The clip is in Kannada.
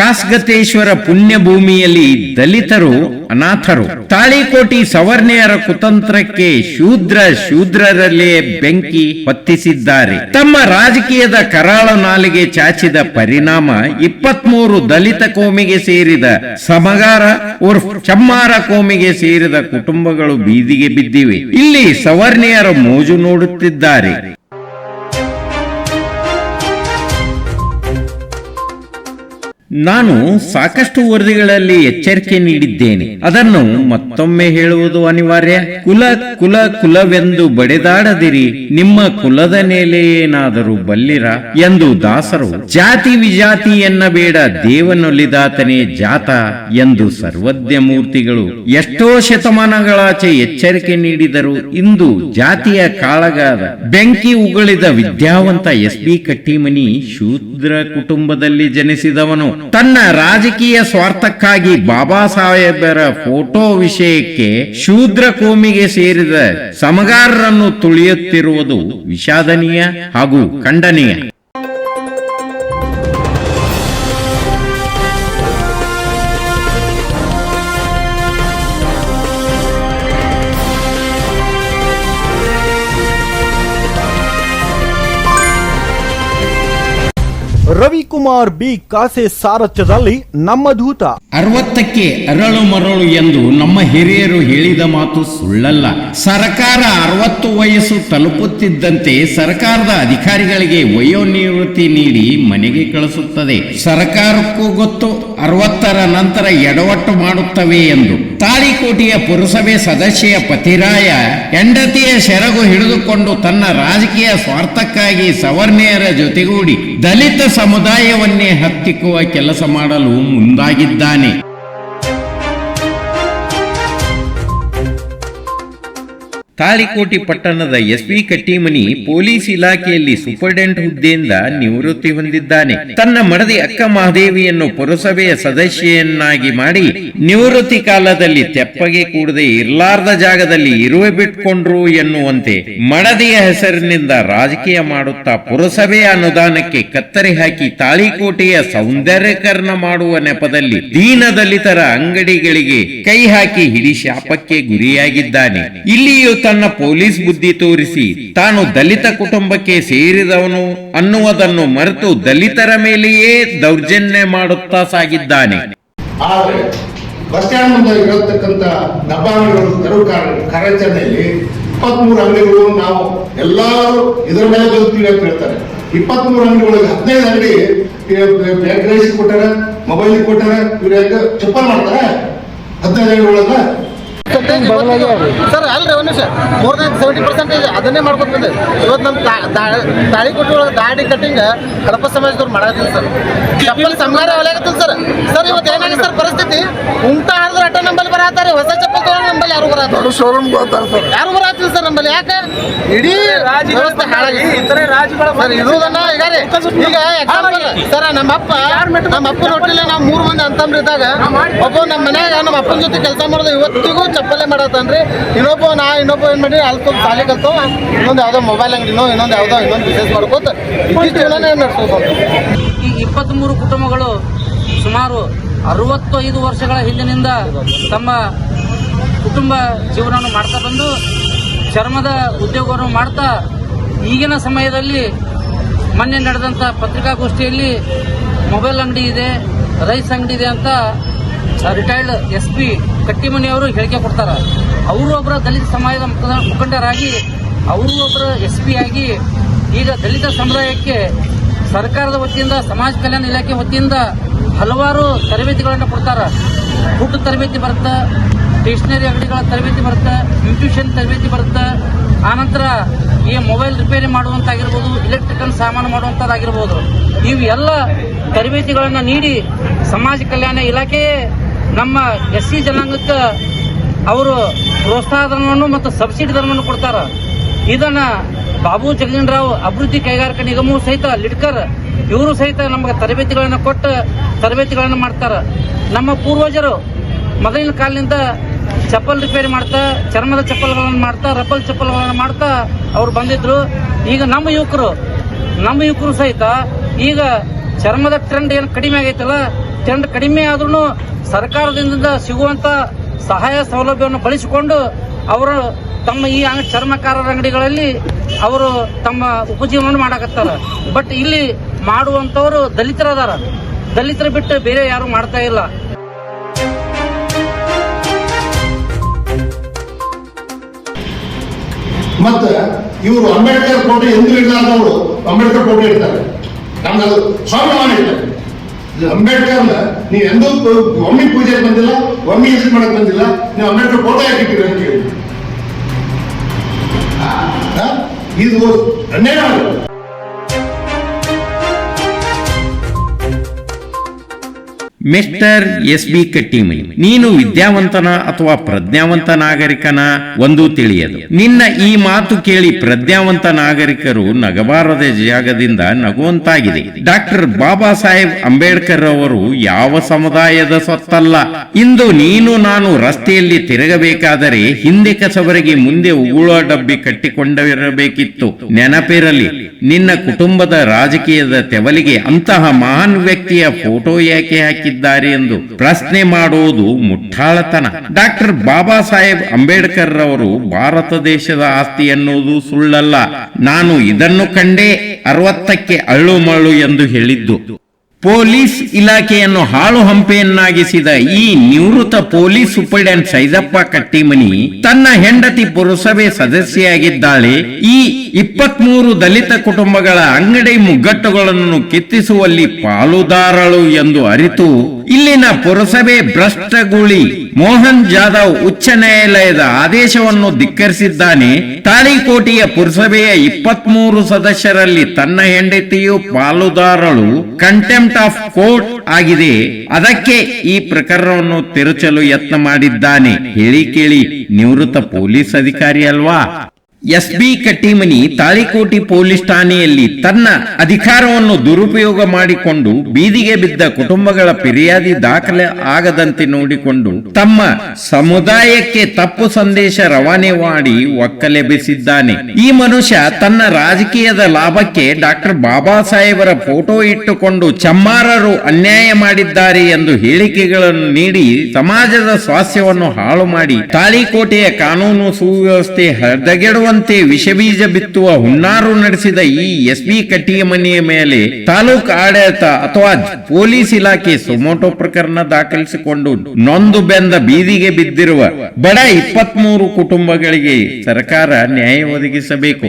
ಕಾಸ್ಗತೇಶ್ವರ ಪುಣ್ಯಭೂಮಿಯಲ್ಲಿ ದಲಿತರು ಅನಾಥರು. ತಾಳಿಕೋಟಿ ಸವರ್ಣೀಯರ ಕುತಂತ್ರಕ್ಕೆ ಶೂದ್ರರಲ್ಲೇ ಬೆಂಕಿ ಹೊತ್ತಿಸಿದ್ದಾರೆ. ತಮ್ಮ ರಾಜಕೀಯದ ಕರಾಳ ನಾಲಿಗೆ ಚಾಚಿದ ಪರಿಣಾಮ 23 ದಲಿತ ಕೋಮಿಗೆ ಸೇರಿದ ಸಮಗಾರ ಉರ್ಫ್ ಚಮ್ಮಾರ ಕೋಮಿಗೆ ಸೇರಿದ ಕುಟುಂಬಗಳು ಬೀದಿಗೆ ಬಿದ್ದಿವೆ. ಇಲ್ಲಿ ಸವರ್ಣೀಯರ ಮೋಜು ನೋಡುತ್ತಿದ್ದಾರೆ. ನಾನು ಸಾಕಷ್ಟು ವರದಿಗಳಲ್ಲಿ ಎಚ್ಚರಿಕೆ ನೀಡಿದ್ದೇನೆ. ಅದನ್ನು ಮತ್ತೊಮ್ಮೆ ಹೇಳುವುದು ಅನಿವಾರ್ಯ. ಕುಲವೆಂದು ಬಡಿದಾಡದಿರಿ, ನಿಮ್ಮ ಕುಲದ ನೆಲೆಯೇನಾದರೂ ಬಲ್ಲಿರ ಎಂದು ದಾಸರು. ಜಾತಿ ವಿಜಾತಿ ಎನ್ನಬೇಡ, ದೇವನೊಲಿದಾತನೇ ಜಾತ ಎಂದು ಸರ್ವಜ್ಞ ಮೂರ್ತಿಗಳು ಎಷ್ಟೋ ಶತಮಾನಗಳಾಚೆ ಎಚ್ಚರಿಕೆ ನೀಡಿದರು. ಇಂದು ಜಾತಿಯ ಕಾಳಗಾದ ಬೆಂಕಿ ಉಗುಳಿದ ವಿದ್ಯಾವಂತ SP ಕಟ್ಟಿಮನಿ ಶೂದ್ರ ಕುಟುಂಬದಲ್ಲಿ ಜನಿಸಿದವನು. ತನ್ನ ರಾಜಕೀಯ ಸ್ವಾರ್ಥಕ್ಕಾಗಿ ಬಾಬಾ ಸಾಹೇಬರ ಫೋಟೋ ವಿಷಯಕ್ಕೆ ಶೂದ್ರ ಕೋಮಿಗೆ ಸೇರಿದ ಸಮಗಾರರನ್ನು ತುಳಿಯುತ್ತಿರುವುದು ವಿಷಾದನೀಯ ಹಾಗೂ ಖಂಡನೀಯ. ರವಿಕುಮಾರ್ ಬಿ ಕಾಸೆ ಸಾರಥ್ಯದಲ್ಲಿ ನಮ್ಮ ದೂತ. 60ಕ್ಕೆ ಅರಳು ಮರಳು ಎಂದು ನಮ್ಮ ಹಿರಿಯರು ಹೇಳಿದ ಮಾತು ಸುಳ್ಳಲ್ಲ. ಸರ್ಕಾರ 60 ವಯಸ್ಸು ತಲುಪುತ್ತಿದ್ದಂತೆ ಸರ್ಕಾರದ ಅಧಿಕಾರಿಗಳಿಗೆ ವಯೋನಿವೃತ್ತಿ ನೀಡಿ ಮನೆಗೆ ಕಳಿಸುತ್ತದೆ. ಸರ್ಕಾರಕ್ಕೂ ಗೊತ್ತು 60ರ ನಂತರ ಎಡವಟ್ಟು ಮಾಡುತ್ತವೆ ಎಂದು. ತಾಳಿಕೋಟೆಯ ಪುರಸಭೆ ಸದಸ್ಯ ಪತಿರಾಯ ಹೆಂಡತಿಯ ಸೆರಗು ಹಿಡಿದುಕೊಂಡು ತನ್ನ ರಾಜಕೀಯ ಸ್ವಾರ್ಥಕ್ಕಾಗಿ ಸವರ್ಣೀಯರ ಜೊತೆಗೂಡಿ ದಲಿತ ಸಮುದಾಯವನ್ನೇ ಹತ್ತಿಕ್ಕುವ ಕೆಲಸ ಮಾಡಲು ಮುಂದಾಗಿದ್ದಾನೆ. ತಾಳಿಕೋಟೆ ಪಟ್ಟಣದ SP ಕಟ್ಟಿಮನಿ ಪೊಲೀಸ್ ಇಲಾಖೆಯಲ್ಲಿ ಸೂಪರ್ಡೆಂಟ್ ಹುದ್ದೆಯಿಂದ ನಿವೃತ್ತಿ ಹೊಂದಿದ್ದಾನೆ. ತನ್ನ ಮಡದಿ ಅಕ್ಕ ಮಹಾದೇವಿಯನ್ನು ಪುರಸಭೆಯ ಸದಸ್ಯೆಯನ್ನಾಗಿ ಮಾಡಿ ನಿವೃತ್ತಿ ಕಾಲದಲ್ಲಿ ತೆಪ್ಪಗೆ ಕೂಡದೆ ಇರ್ಲಾರ್ದ ಜಾಗದಲ್ಲಿ ಇರುವೆ ಬಿಟ್ಕೊಂಡ್ರು ಎನ್ನುವಂತೆ ಮಡದಿಯ ಹೆಸರಿನಿಂದ ರಾಜಕೀಯ ಮಾಡುತ್ತಾ ಪುರಸಭೆಯ ಅನುದಾನಕ್ಕೆ ಕತ್ತರಿ ಹಾಕಿ ತಾಳಿಕೋಟೆಯ ಸೌಂದರ್ಯಕರಣ ಮಾಡುವ ನೆಪದಲ್ಲಿ ದೀನ ದಲಿತರ ಅಂಗಡಿಗಳಿಗೆ ಕೈ ಹಾಕಿ ಹಿಡಿ ಶಾಪಕ್ಕೆ ಗುರಿಯಾಗಿದ್ದಾನೆ. ಇಲ್ಲಿಯೂ ತನ್ನ ಪೊಲೀಸ್ ಬುದ್ಧಿ ತೋರಿಸಿ ತಾನು ದಲಿತ ಕುಟುಂಬಕ್ಕೆ ಸೇರಿದವನು ಅನ್ನುವುದನ್ನು ಮರೆತು ದಲಿತರ ಮೇಲೆಯೇ ದೌರ್ಜನ್ಯ ಮಾಡುತ್ತಾ ಸಾಗಿದ್ದಾನೆ. ಆದರೆ ಬಸ್ ಸ್ಟ್ಯಾಂಡ್ ಮುಂದೆ ಇರತಕ್ಕಂತ ದಬ್ಬಾಂಗಗಳು ತೆರವು ಕಾರ್ಯಾಚರಣೆಯಲ್ಲಿ 23 ಅಂಗಡಿಗಳು ನಾವು ಎಲ್ಲರೂ ಇದರ ಮೇಲೆ ಬದುಕ್ತೀವಿ ಅಂತ ಹೇಳ್ತಾರೆ. 23 ಅಂಗಡಿಗಳಿಗೆ 15 ಅಂಗಡಿ ಬ್ಯಾಗ್ ಕೊಟ್ಟಾರ, ಮೊಬೈಲ್ ಕೊಟ್ಟಾರ, ಇವ್ರ ಚಪ್ಪಲ್ ಮಾಡ್ತಾರೆ. 15 ಅಂಗಡಿಗಳನ್ನ ಸರ್ ಅಲ್ರಿ ಒಂದು ನಿಮಿಷ ಮೋರ್ ದನ್ 70% ಅದನ್ನೇ ಮಾಡ್ಕೊತ ಬಂದೆ. ಇವತ್ತು ನಮ್ಮ ತಾಳಿಕೋಟೆ ಒಳಗೆ ದಾಡಿ ಕಟ್ಟಿಂಗ್ ಹಡಪ ಸಮಾಜದವ್ರು ಮಾಡಾಕತ್ತಿಲ್ಲ ಸರ್. ಚಪ್ಪಲ್ ಸಂಹಾರ ಹೊಲಾಗತ್ತಿಲ್ಲ ಸರ್. ಸರ್ ಇವತ್ತು ಏನಾಗಿದೆ ಸರ್ ಪರಿಸ್ಥಿತಿ, ಉಂಟ ಆಡಿದ್ರೆ ಅಡ್ಡ ನಂಬಲ್ಲಿ ಬರತ್ತಾರೆ, ಹೊಸ ಚಪ್ಪಲ್ ತಗೊಂಡು ನಂಬಲ್ಲಿ ಯಾರು ಬರತ್ತಾರೆ, ಶೋರೂಮ್ ಸರ್ ಯಾರು ಬರತ್ತಿಲ್ಲ ಸರ್ ನಂಬಲ್ಲಿ. ಯಾಕೆ ಇಡೀ ವ್ಯವಸ್ಥೆ ಹಾಳಾಗಿದೆ ಸರ್. ಇರುವುದನ್ನ ಈಗ ಎಕ್ಸಾಂಪಲ್ ಸರ್, ನಮ್ಮ ಅಪ್ಪನ ಹೊಟ್ಟಿಲ್ಲ ನಾವು 3 ಮಂದಿ ಅಂತಂದ್ರೆ ಇದ್ದಾಗ ಒಬ್ಬ ನಮ್ಮ ಮನ್ಯಾಗ ನಮ್ಮ ಅಪ್ಪನ ಜೊತೆ ಕೆಲಸ ಮಾಡೋದು ಇವತ್ತಿಗೂ ಚಪ್ಪಲ್ಲೇ ಮಾಡತ್ತನ್ರಿ. ಇನ್ನೊಬ್ಬ ಏನ್ ಮಾಡಿ ಅಲ್ಪ ಸಾಲಿ ಕಲ್ತು ಇನ್ನೊಂದು ಯಾವ್ದೋ ಮೊಬೈಲ್ ಅಂಗಡಿನೋ ಇನ್ನೊಂದು ಬಿಸ್ನೆಸ್ ಮಾಡ್ಕೋತ ಜೀವನನೇ ನಡೆಸ್ಬೋದು. ಈ 23 ಕುಟುಂಬಗಳು ಸುಮಾರು 65 ವರ್ಷಗಳ ಹಿಂದಿನಿಂದ ತಮ್ಮ ಕುಟುಂಬ ಜೀವನವನ್ನು ಮಾಡ್ತಾ ಬಂದು ಚರ್ಮದ ಉದ್ಯೋಗವನ್ನು ಮಾಡ್ತಾ ಈಗಿನ ಸಮಯದಲ್ಲಿ ಮೊನ್ನೆ ನಡೆದಂಥ ಪತ್ರಿಕಾಗೋಷ್ಠಿಯಲ್ಲಿ ಮೊಬೈಲ್ ಅಂಗಡಿ ಇದೆ, ರೈಸ್ ಅಂಗಡಿ ಇದೆ ಅಂತ ರಿಟೈರ್ಡ್ SP ಕಟ್ಟಿಮನಿ ಅವರು ಹೇಳಿಕೆ ಕೊಡ್ತಾರೆ. ಅವರು ಒಬ್ಬರ ದಲಿತ ಸಮಾಜದ ಮುಖಂಡರಾಗಿ ಅವರು ಒಬ್ಬರ SP ಆಗಿ ಈಗ ದಲಿತ ಸಮುದಾಯಕ್ಕೆ ಸರ್ಕಾರದ ವತಿಯಿಂದ ಸಮಾಜ ಕಲ್ಯಾಣ ಇಲಾಖೆ ವತಿಯಿಂದ ಹಲವಾರು ತರಬೇತಿಗಳನ್ನು ಕೊಡ್ತಾರೆ. ಫುಡ್ ತರಬೇತಿ ಬರುತ್ತೆ, ಸ್ಟೇಷನರಿ ಅಂಗಡಿಗಳ ತರಬೇತಿ ಬರುತ್ತೆ, ಬ್ಯೂಟಿಷಿಯನ್ ತರಬೇತಿ ಬರುತ್ತೆ. ಆನಂತರ ಈ ಮೊಬೈಲ್ ರಿಪೇರಿ ಮಾಡುವಂತಾಗಿರ್ಬೋದು, ಎಲೆಕ್ಟ್ರಿಕಲ್ ಸಾಮಾನು ಮಾಡುವಂಥದ್ದಾಗಿರ್ಬೋದು, ಇವು ಎಲ್ಲ ತರಬೇತಿಗಳನ್ನು ನೀಡಿ ಸಮಾಜ ಕಲ್ಯಾಣ ಇಲಾಖೆಯೇ ನಮ್ಮ SC ಜನಾಂಗಕ್ಕೆ ಅವರು ಪ್ರೋತ್ಸಾಹ ಧನವನ್ನು ಮತ್ತು ಸಬ್ಸಿಡಿ ಧನವನ್ನು ಕೊಡ್ತಾರೆ. ಇದನ್ನ ಬಾಬು ಜಗಜೀವನರಾವ್ ಅಭಿವೃದ್ಧಿ ಕೈಗಾರಿಕಾ ನಿಗಮವೂ ಸಹಿತ ಲಿಡ್ಕರ್ ಇವರು ಸಹಿತ ನಮಗೆ ತರಬೇತಿಗಳನ್ನು ಕೊಟ್ಟು ತರಬೇತಿಗಳನ್ನು ಮಾಡ್ತಾರೆ. ನಮ್ಮ ಪೂರ್ವಜರು ಮೊದಲಿನ ಕಾಲದಿಂದ ಚಪ್ಪಲ್ ರಿಪೇರಿ ಮಾಡ್ತಾ, ಚರ್ಮದ ಚಪ್ಪಲ್ಗಳನ್ನು ಮಾಡ್ತಾ, ರಬ್ಬಲ್ ಚಪ್ಪಲ್ಗಳನ್ನು ಮಾಡ್ತಾ ಅವ್ರು ಬಂದಿದ್ರು. ಈಗ ನಮ್ಮ ಯುವಕರು ಸಹಿತ ಈಗ ಚರ್ಮದ ಟ್ರೆಂಡ್ ಏನು ಕಡಿಮೆ ಆಗೈತಲ್ಲ, ಟ್ರೆಂಡ್ ಕಡಿಮೆ ಆದ್ರೂ ಸರ್ಕಾರದಿಂದ ಸಿಗುವಂತ ಸಹಾಯ ಸೌಲಭ್ಯವನ್ನು ಬಳಸಿಕೊಂಡು ಅವರು ತಮ್ಮ ಈ ಚರ್ಮಕಾರರ ಅಂಗಡಿಗಳಲ್ಲಿ ಅವರು ತಮ್ಮ ಉಪಜೀವನ ಮಾಡಕತ್ತಾರ. ಬಟ್ ಇಲ್ಲಿ ಮಾಡುವಂತವರು ದಲಿತರದಾರ, ದಲಿತರ ಬಿಟ್ಟು ಬೇರೆ ಯಾರು ಮಾಡ್ತಾ ಇಲ್ಲ. ಮತ್ತೆ ಇವರು ಅಂಬೇಡ್ಕರ್ ಫೋಟೋ ಎಂದು ಇಡಲಾರ್ದವರು ಅಂಬೇಡ್ಕರ್ ಫೋಟೋ ಇಡ್ತಾರೆ. ನಮ್ಗೆ ಅದು ಸ್ವಾಭಿಮಾನ ಇರ್ತಾರೆ. ಅಂಬೇಡ್ಕರ್ನ ನೀವು ಎಂದೂ ಒಮ್ಮೆ ಪೂಜೆಗೆ ಬಂದಿಲ್ಲ, ಒಮ್ಮೆ ಯೂಸ್ ಮಾಡಕ್ ಬಂದಿಲ್ಲ, ನೀವು ಅಂಬೇಡ್ಕರ್ ಫೋಟೋ ಯಾಕೆ ಇಟ್ಟಿರಿ ಅಂತ ಕೇಳಿ. ಇದು ಅನ್ಯಾಯ. Mister SB. ಕಟ್ಟಿಮನಿ, ನೀನು ವಿದ್ಯಾವಂತನ ಅಥವಾ ಪ್ರಜ್ಞಾವಂತ ನಾಗರಿಕನ ಒಂದು ತಿಳಿಯದು. ನಿನ್ನ ಈ ಮಾತು ಕೇಳಿ ಪ್ರಜ್ಞಾವಂತ ನಾಗರಿಕರು ನಗಬಾರದ ಜಾಗದಿಂದ ನಗುವಂತಾಗಿದೆ. ಡಾಕ್ಟರ್ ಬಾಬಾ ಸಾಹೇಬ್ ಅಂಬೇಡ್ಕರ್ ಅವರು ಯಾವ ಸಮುದಾಯದ ಸೊತ್ತಲ್ಲ. ಇಂದು ನೀನು ನಾನು ರಸ್ತೆಯಲ್ಲಿ ತಿರುಗಬೇಕಾದರೆ ಹಿಂದೆ ಕಸಬರಿಗೆ ಮುಂದೆ ಉಗುಳ ಡಬ್ಬಿ ಕಟ್ಟಿಕೊಂಡಿರಬೇಕಿತ್ತು. ನೆನಪಿರಲಿ, ನಿನ್ನ ಕುಟುಂಬದ ರಾಜಕೀಯದ ತೆವಲಿಗೆ ಅಂತಹ ಮಹಾನ್ ವ್ಯಕ್ತಿಯ ಫೋಟೋ ಯಾಕೆ ಹಾಕಿದ್ದಾರೆ ಎಂದು ಪ್ರಶ್ನೆ ಮಾಡುವುದು ಮುಠಾಳತನ. ಡಾಕ್ಟರ್ ಬಾಬಾ ಸಾಹೇಬ್ ಅಂಬೇಡ್ಕರ್ ಅವರು ಭಾರತ ದೇಶದ ಆಸ್ತಿ ಎನ್ನುವುದು ಸುಳ್ಳಲ್ಲ. ನಾನು ಇದನ್ನು ಕಂಡೇ 60ಕ್ಕೆ ಅಳ್ಳು ಮಳ್ಳು ಎಂದು ಹೇಳಿದ್ದು. ಪೊಲೀಸ್ ಇಲಾಖೆಯನ್ನು ಹಾಳು ಹಂಪೆಯನ್ನಾಗಿಸಿದ ಈ ನಿವೃತ್ತ ಪೊಲೀಸ್ ಸೂಪರಿಂಟೆಂಡೆಂಟ್ ಸೈದಪ್ಪ ಕಟ್ಟಿಮನಿ ತನ್ನ ಹೆಂಡತಿ ಪುರಸಭೆ ಸದಸ್ಯೆಯಾಗಿದ್ದಾಳೆ. ಈ 23 ದಲಿತ ಕುಟುಂಬಗಳ ಅಂಗಡಿ ಮುಗ್ಗಟ್ಟುಗಳನ್ನು ಕಿತ್ತಿಸುವಲ್ಲಿ ಪಾಲುದಾರಳು ಎಂದು ಅರಿತು ಇಲ್ಲಿನ ಪುರಸಭೆ ಭ್ರಷ್ಟಗುಳಿ ಮೋಹನ್ ಜಾಧವ್ ಉಚ್ಚ ನ್ಯಾಯಾಲಯದ ಆದೇಶವನ್ನು ಧಿಕ್ಕರಿಸಿದ್ದಾನೆ. ತಾಳಿಕೋಟೆಯ ಪುರಸಭೆಯ 23 ಸದಸ್ಯರಲ್ಲಿ ತನ್ನ ಹೆಂಡತಿಯು ಪಾಲುದಾರಳು ಕಂಟೆಂಪ್ಟ್ ಆಫ್ ಕೋರ್ಟ್ ಆಗಿದೆ. ಅದಕ್ಕೆ ಈ ಪ್ರಕರಣವನ್ನು ತಿರುಚಲು ಯತ್ನ ಮಾಡಿದ್ದಾನೆ. ಹೇಳಿ ಕೇಳಿ, ನಿವೃತ್ತ ಪೊಲೀಸ್ ಅಧಿಕಾರಿ ಅಲ್ವಾ? ಎಸ್.ಬಿ. ಕಟ್ಟಿಮನಿ ತಾಳಿಕೋಟೆ ಪೊಲೀಸ್ ಠಾಣೆಯಲ್ಲಿ ತನ್ನ ಅಧಿಕಾರವನ್ನು ದುರುಪಯೋಗ ಮಾಡಿಕೊಂಡು ಬೀದಿಗೆ ಬಿದ್ದ ಕುಟುಂಬಗಳ ಫಿರ್ಯಾದಿ ದಾಖಲೆ ಆಗದಂತೆ ನೋಡಿಕೊಂಡು ತಮ್ಮ ಸಮುದಾಯಕ್ಕೆ ತಪ್ಪು ಸಂದೇಶ ರವಾನೆ ಮಾಡಿ ಒಕ್ಕಲೆಬ್ಬಿಸಿದ್ದಾನೆ. ಈ ಮನುಷ್ಯ ತನ್ನ ರಾಜಕೀಯದ ಲಾಭಕ್ಕೆ ಡಾಕ್ಟರ್ ಬಾಬಾ ಸಾಹೇಬರ ಫೋಟೋ ಇಟ್ಟುಕೊಂಡು ಚಮ್ಮಾರರು ಅನ್ಯಾಯ ಮಾಡಿದ್ದಾರೆ ಎಂದು ಹೇಳಿಕೆಗಳನ್ನು ನೀಡಿ ಸಮಾಜದ ಸ್ವಾಸ್ಥ್ಯವನ್ನು ಹಾಳು ಮಾಡಿ ತಾಳಿಕೋಟೆಯ ಕಾನೂನು ಸುವ್ಯವಸ್ಥೆ ಹದಗೆಡುವ ವಿಷಬೀಜ ಬಿತ್ತುವ ಹುನ್ನಾರು ನಡೆಸಿದ ಈ ಎಸ್.ಬಿ. ಕಟ್ಟಿಮನಿಯ ಮೇಲೆ ತಾಲೂಕು ಆಡಳಿತ ಅಥವಾ ಪೊಲೀಸ್ ಇಲಾಖೆ ಸುಮೋಟೋ ಪ್ರಕರಣ ದಾಖಲಿಸಿಕೊಂಡು ನೊಂದು ಬೆಂದ ಬೀದಿಗೆ ಬಿದ್ದಿರುವ ಬಡ 23 ಕುಟುಂಬಗಳಿಗೆ ಸರ್ಕಾರ ನ್ಯಾಯ ಒದಗಿಸಬೇಕು.